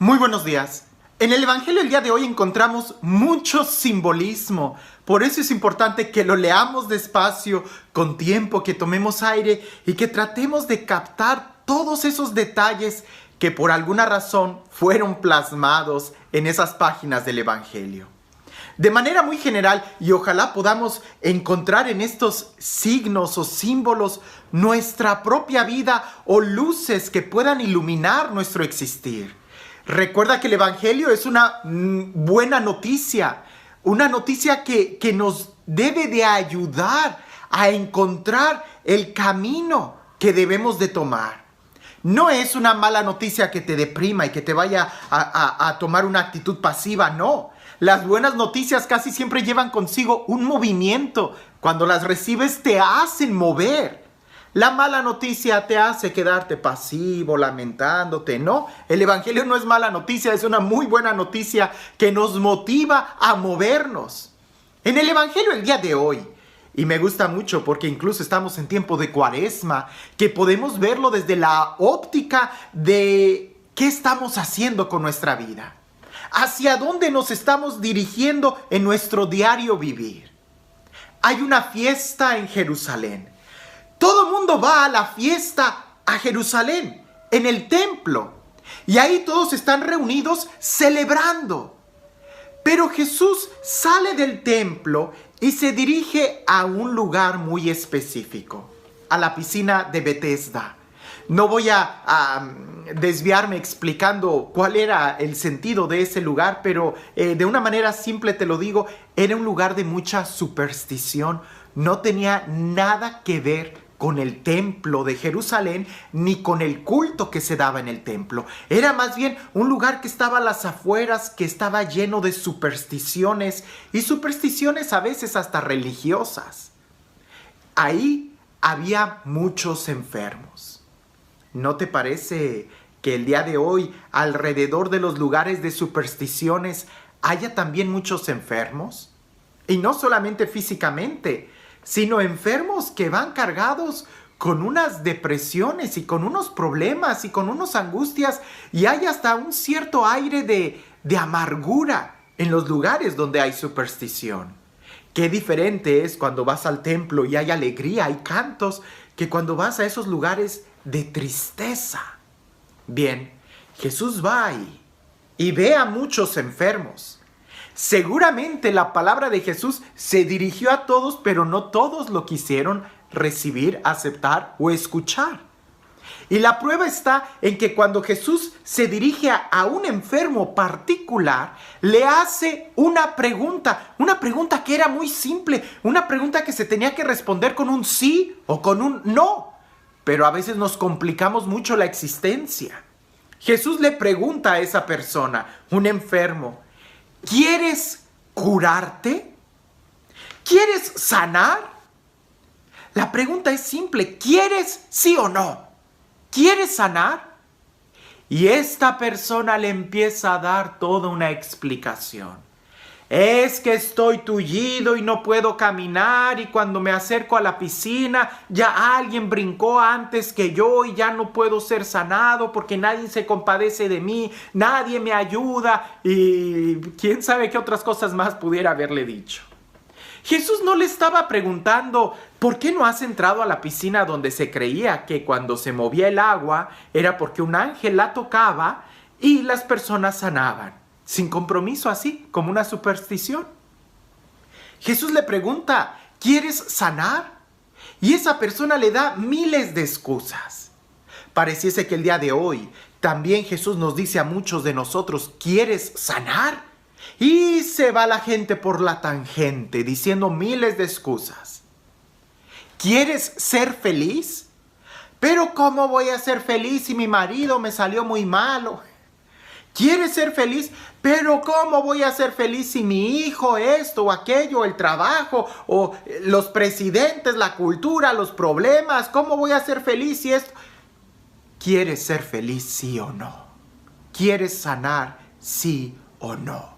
Muy buenos días. En el Evangelio el día de hoy encontramos mucho simbolismo. Por eso es importante que lo leamos despacio, con tiempo, que tomemos aire y que tratemos de captar todos esos detalles que por alguna razón fueron plasmados en esas páginas del Evangelio. De manera muy general, y ojalá podamos encontrar en estos signos o símbolos nuestra propia vida o luces que puedan iluminar nuestro existir. Recuerda que el Evangelio es una buena noticia, una noticia que nos debe de ayudar a encontrar el camino que debemos de tomar. No es una mala noticia que te deprima y que te vaya a tomar una actitud pasiva, no. Las buenas noticias casi siempre llevan consigo un movimiento. Cuando las recibes te hacen mover. La mala noticia te hace quedarte pasivo, lamentándote, ¿no? El Evangelio no es mala noticia, es una muy buena noticia que nos motiva a movernos. En el Evangelio el día de hoy, y me gusta mucho porque incluso estamos en tiempo de Cuaresma, que podemos verlo desde la óptica de qué estamos haciendo con nuestra vida. ¿Hacia dónde nos estamos dirigiendo en nuestro diario vivir? Hay una fiesta en Jerusalén. Todo el mundo va a la fiesta a Jerusalén, en el templo. Y ahí todos están reunidos celebrando. Pero Jesús sale del templo y se dirige a un lugar muy específico, a la piscina de Betesda. No voy a desviarme explicando cuál era el sentido de ese lugar, pero de una manera simple te lo digo, era un lugar de mucha superstición. No tenía nada que ver con el templo de Jerusalén, ni con el culto que se daba en el templo. Era más bien un lugar que estaba a las afueras, que estaba lleno de supersticiones, y supersticiones a veces hasta religiosas. Ahí había muchos enfermos. ¿No te parece que el día de hoy, alrededor de los lugares de supersticiones, haya también muchos enfermos? Y no solamente físicamente, sino enfermos que van cargados con unas depresiones y con unos problemas y con unas angustias, y hay hasta un cierto aire de amargura en los lugares donde hay superstición. Qué diferente es cuando vas al templo y hay alegría, hay cantos, que cuando vas a esos lugares de tristeza. Bien, Jesús va ahí y ve a muchos enfermos. Seguramente la palabra de Jesús se dirigió a todos, pero no todos lo quisieron recibir, aceptar o escuchar. Y la prueba está en que cuando Jesús se dirige a un enfermo particular, le hace una pregunta que era muy simple, una pregunta que se tenía que responder con un sí o con un no. Pero a veces nos complicamos mucho la existencia. Jesús le pregunta a esa persona, un enfermo, ¿quieres curarte? ¿Quieres sanar? La pregunta es simple, ¿quieres sí o no? ¿Quieres sanar? Y esta persona le empieza a dar toda una explicación. Es que estoy tullido y no puedo caminar, y cuando me acerco a la piscina ya alguien brincó antes que yo y ya no puedo ser sanado porque nadie se compadece de mí, nadie me ayuda, y quién sabe qué otras cosas más pudiera haberle dicho. Jesús no le estaba preguntando ¿por qué no has entrado a la piscina donde se creía que cuando se movía el agua era porque un ángel la tocaba y las personas sanaban? Sin compromiso, así como una superstición. Jesús le pregunta, ¿quieres sanar? Y esa persona le da miles de excusas. Pareciese que el día de hoy también Jesús nos dice a muchos de nosotros, ¿quieres sanar? Y se va la gente por la tangente diciendo miles de excusas. ¿Quieres ser feliz? Pero ¿cómo voy a ser feliz si mi marido me salió muy malo? ¿Quieres ser feliz? Pero ¿cómo voy a ser feliz si mi hijo esto o aquello, el trabajo o los presidentes, la cultura, los problemas? ¿Cómo voy a ser feliz si esto? ¿Quieres ser feliz sí o no? ¿Quieres sanar sí o no?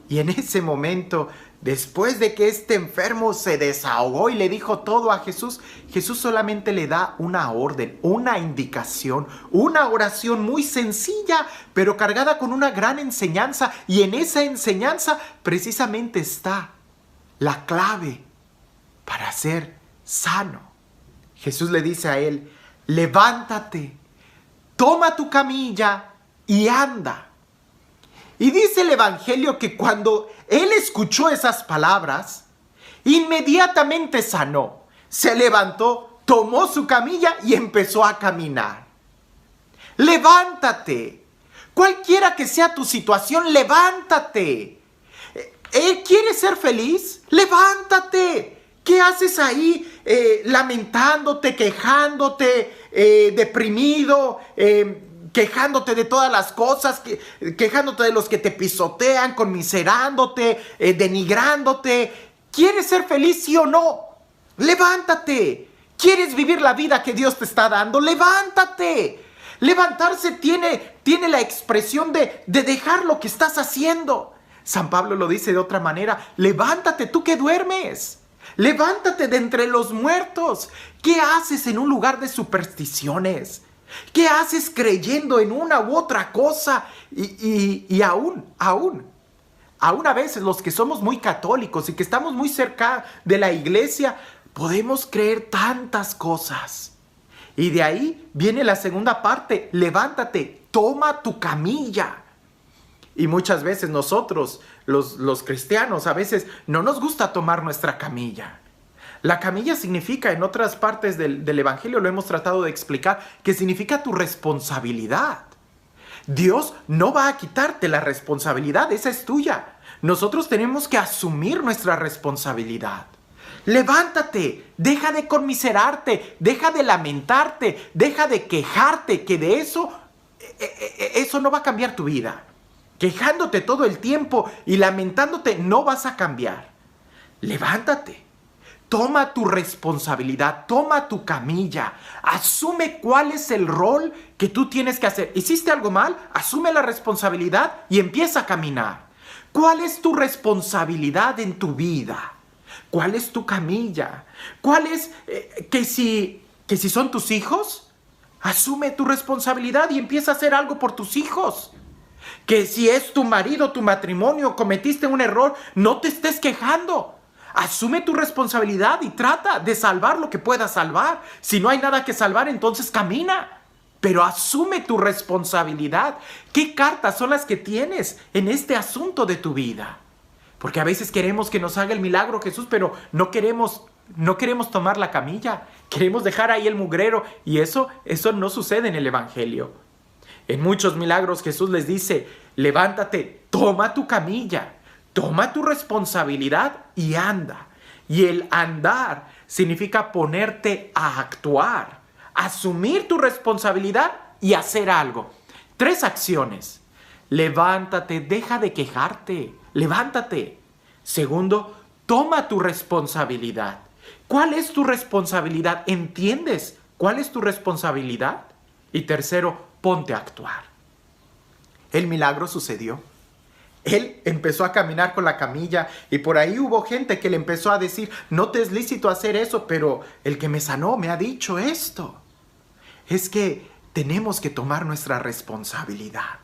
Y en ese momento Después de que este enfermo se desahogó y le dijo todo a Jesús, Jesús solamente le da una orden, una indicación, una oración muy sencilla, pero cargada con una gran enseñanza. Y en esa enseñanza precisamente está la clave para ser sano. Jesús le dice a él: levántate, toma tu camilla y anda. Y dice el Evangelio que cuando él escuchó esas palabras, inmediatamente sanó. Se levantó, tomó su camilla y empezó a caminar. Levántate. Cualquiera que sea tu situación, levántate. ¿Quieres ser feliz? Levántate. ¿Qué haces ahí lamentándote, quejándote, deprimido, quejándote de todas las cosas, quejándote de los que te pisotean, conmiserándote, denigrándote? ¿Quieres ser feliz, sí o no? Levántate. ¿Quieres vivir la vida que Dios te está dando? Levántate. Levantarse tiene la expresión de dejar lo que estás haciendo. San Pablo lo dice de otra manera: levántate tú que duermes. Levántate de entre los muertos. ¿Qué haces en un lugar de supersticiones? ¿Qué haces creyendo en una u otra cosa? Y aún a veces los que somos muy católicos y que estamos muy cerca de la iglesia, podemos creer tantas cosas. Y de ahí viene la segunda parte: levántate, toma tu camilla. Y muchas veces nosotros, los cristianos, a veces no nos gusta tomar nuestra camilla. La camilla significa, en otras partes del Evangelio lo hemos tratado de explicar, que significa tu responsabilidad. Dios no va a quitarte la responsabilidad, esa es tuya. Nosotros tenemos que asumir nuestra responsabilidad. Levántate, deja de conmiserarte, deja de lamentarte, deja de quejarte, que de eso no va a cambiar tu vida. Quejándote todo el tiempo y lamentándote no vas a cambiar. Levántate. Toma tu responsabilidad, toma tu camilla, asume cuál es el rol que tú tienes que hacer. ¿Hiciste algo mal? Asume la responsabilidad y empieza a caminar. ¿Cuál es tu responsabilidad en tu vida? ¿Cuál es tu camilla? ¿Cuál es que si son tus hijos? Asume tu responsabilidad y empieza a hacer algo por tus hijos. Que si es tu marido, tu matrimonio, cometiste un error, no te estés quejando. Asume tu responsabilidad y trata de salvar lo que puedas salvar. Si no hay nada que salvar, entonces camina. Pero asume tu responsabilidad. ¿Qué cartas son las que tienes en este asunto de tu vida? Porque a veces queremos que nos haga el milagro Jesús, pero no queremos tomar la camilla. Queremos dejar ahí el mugrero. Y eso no sucede en el Evangelio. En muchos milagros Jesús les dice: levántate, toma tu camilla. Toma tu responsabilidad y anda. Y el andar significa ponerte a actuar, asumir tu responsabilidad y hacer algo. 3 acciones. Levántate, deja de quejarte. Levántate. Segundo, toma tu responsabilidad. ¿Cuál es tu responsabilidad? ¿Entiendes cuál es tu responsabilidad? Y tercero, ponte a actuar. El milagro sucedió. Él empezó a caminar con la camilla y por ahí hubo gente que le empezó a decir: no te es lícito hacer eso, pero el que me sanó me ha dicho esto. Es que tenemos que tomar nuestra responsabilidad.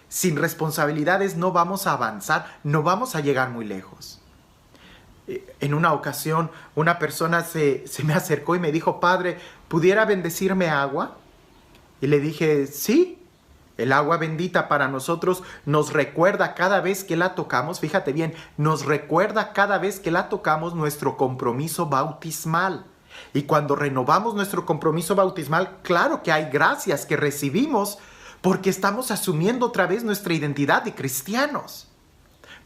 Sin responsabilidades no vamos a avanzar, no vamos a llegar muy lejos. En una ocasión una persona se me acercó y me dijo: padre, ¿pudiera bendecirme agua? Y le dije: sí. El agua bendita para nosotros nos recuerda cada vez que la tocamos, fíjate bien, nos recuerda cada vez que la tocamos nuestro compromiso bautismal. Y cuando renovamos nuestro compromiso bautismal, claro que hay gracias que recibimos porque estamos asumiendo otra vez nuestra identidad de cristianos.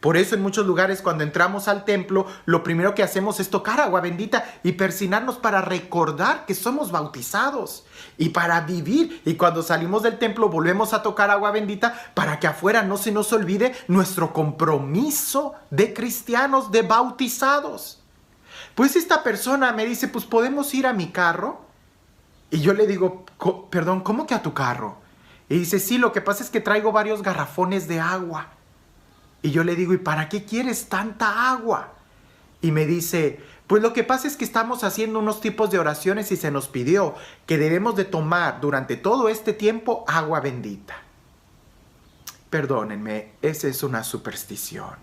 Por eso en muchos lugares cuando entramos al templo, lo primero que hacemos es tocar agua bendita y persignarnos para recordar que somos bautizados y para vivir. Y cuando salimos del templo volvemos a tocar agua bendita para que afuera no se nos olvide nuestro compromiso de cristianos, de bautizados. Pues esta persona me dice: pues ¿podemos ir a mi carro? Y yo le digo: perdón, ¿cómo que a tu carro? Y dice: sí, lo que pasa es que traigo varios garrafones de agua. Y yo le digo, ¿y para qué quieres tanta agua? Y me dice, pues lo que pasa es que estamos haciendo unos tipos de oraciones y se nos pidió que debemos de tomar durante todo este tiempo agua bendita. Perdónenme, esa es una superstición.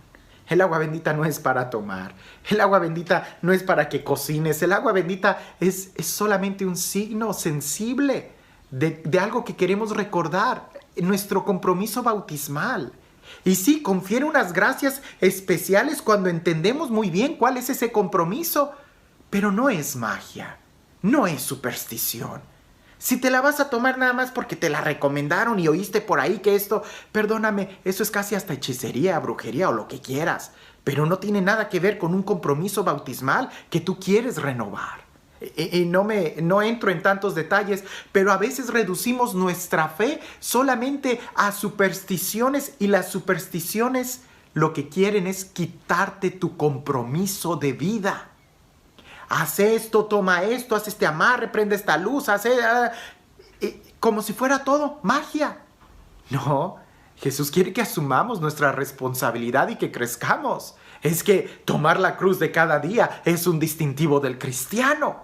El agua bendita no es para tomar. El agua bendita no es para que cocines. El agua bendita es solamente un signo sensible de algo que queremos recordar, nuestro compromiso bautismal. Y sí, confiere unas gracias especiales cuando entendemos muy bien cuál es ese compromiso, pero no es magia, no es superstición. Si te la vas a tomar nada más porque te la recomendaron y oíste por ahí que esto, perdóname, eso es casi hasta hechicería, brujería o lo que quieras, pero no tiene nada que ver con un compromiso bautismal que tú quieres renovar. Y no entro en tantos detalles, pero a veces reducimos nuestra fe solamente a supersticiones, y las supersticiones lo que quieren es quitarte tu compromiso de vida. Haz esto, toma esto, haz este amarre, prende esta luz, como si fuera todo magia. No, Jesús quiere que asumamos nuestra responsabilidad y que crezcamos. Es que tomar la cruz de cada día es un distintivo del cristiano.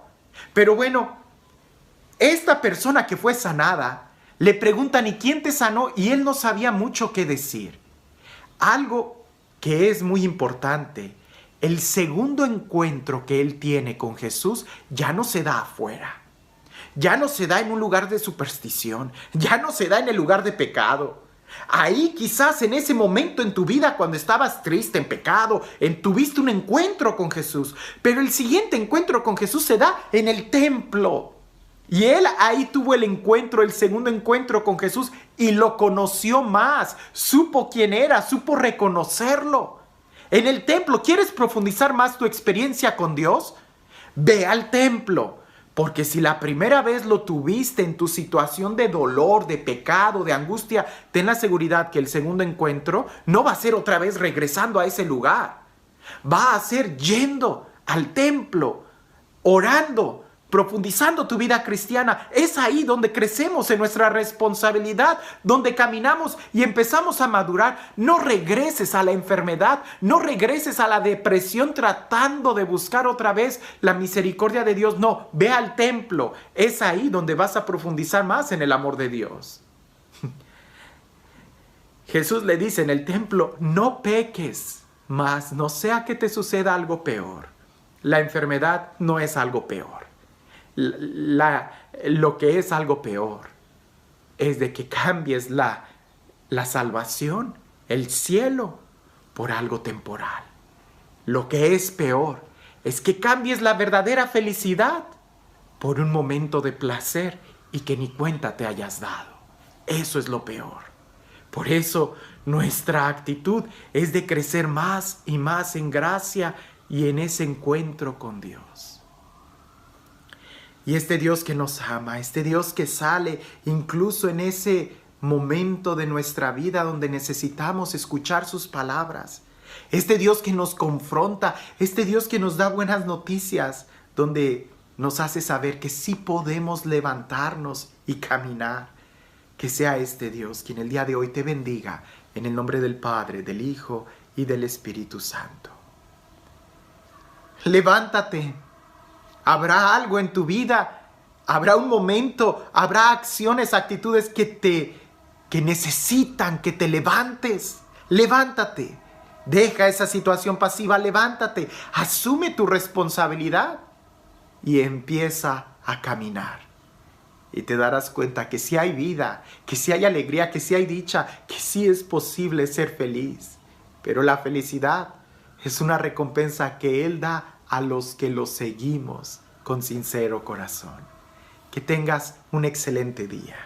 Pero bueno, esta persona que fue sanada, le preguntan, ¿y quién te sanó? Y él no sabía mucho qué decir. Algo que es muy importante, el segundo encuentro que él tiene con Jesús ya no se da afuera. Ya no se da en un lugar de superstición, ya no se da en el lugar de pecado. Ahí quizás en ese momento en tu vida cuando estabas triste, en pecado, tuviste un encuentro con Jesús. Pero el siguiente encuentro con Jesús se da en el templo. Y él ahí tuvo el encuentro, el segundo encuentro con Jesús, y lo conoció más. Supo quién era, supo reconocerlo. En el templo, ¿quieres profundizar más tu experiencia con Dios? Ve al templo. Porque si la primera vez lo tuviste en tu situación de dolor, de pecado, de angustia, ten la seguridad que el segundo encuentro no va a ser otra vez regresando a ese lugar. Va a ser yendo al templo, orando, profundizando tu vida cristiana. Es ahí donde crecemos en nuestra responsabilidad, donde caminamos y empezamos a madurar. No regreses a la enfermedad, no regreses a la depresión tratando de buscar otra vez la misericordia de Dios. No, ve al templo. Es ahí donde vas a profundizar más en el amor de Dios. Jesús le dice en el templo, no peques, mas no sea que te suceda algo peor. La enfermedad no es algo peor. Lo que es algo peor es de que cambies la salvación, el cielo, por algo temporal. Lo que es peor es que cambies la verdadera felicidad por un momento de placer y que ni cuenta te hayas dado. Eso es lo peor. Por eso nuestra actitud es de crecer más y más en gracia y en ese encuentro con Dios. Y este Dios que nos ama, este Dios que sale incluso en ese momento de nuestra vida donde necesitamos escuchar sus palabras. Este Dios que nos confronta, este Dios que nos da buenas noticias, donde nos hace saber que sí podemos levantarnos y caminar. Que sea este Dios quien el día de hoy te bendiga, en el nombre del Padre, del Hijo y del Espíritu Santo. Levántate. Habrá algo en tu vida, habrá un momento, habrá acciones, actitudes que necesitan que te levantes. Levántate, deja esa situación pasiva, levántate, asume tu responsabilidad y empieza a caminar. Y te darás cuenta que sí hay vida, que sí hay alegría, que sí hay dicha, que sí es posible ser feliz. Pero la felicidad es una recompensa que Él da a los que lo seguimos con sincero corazón. Que tengas un excelente día.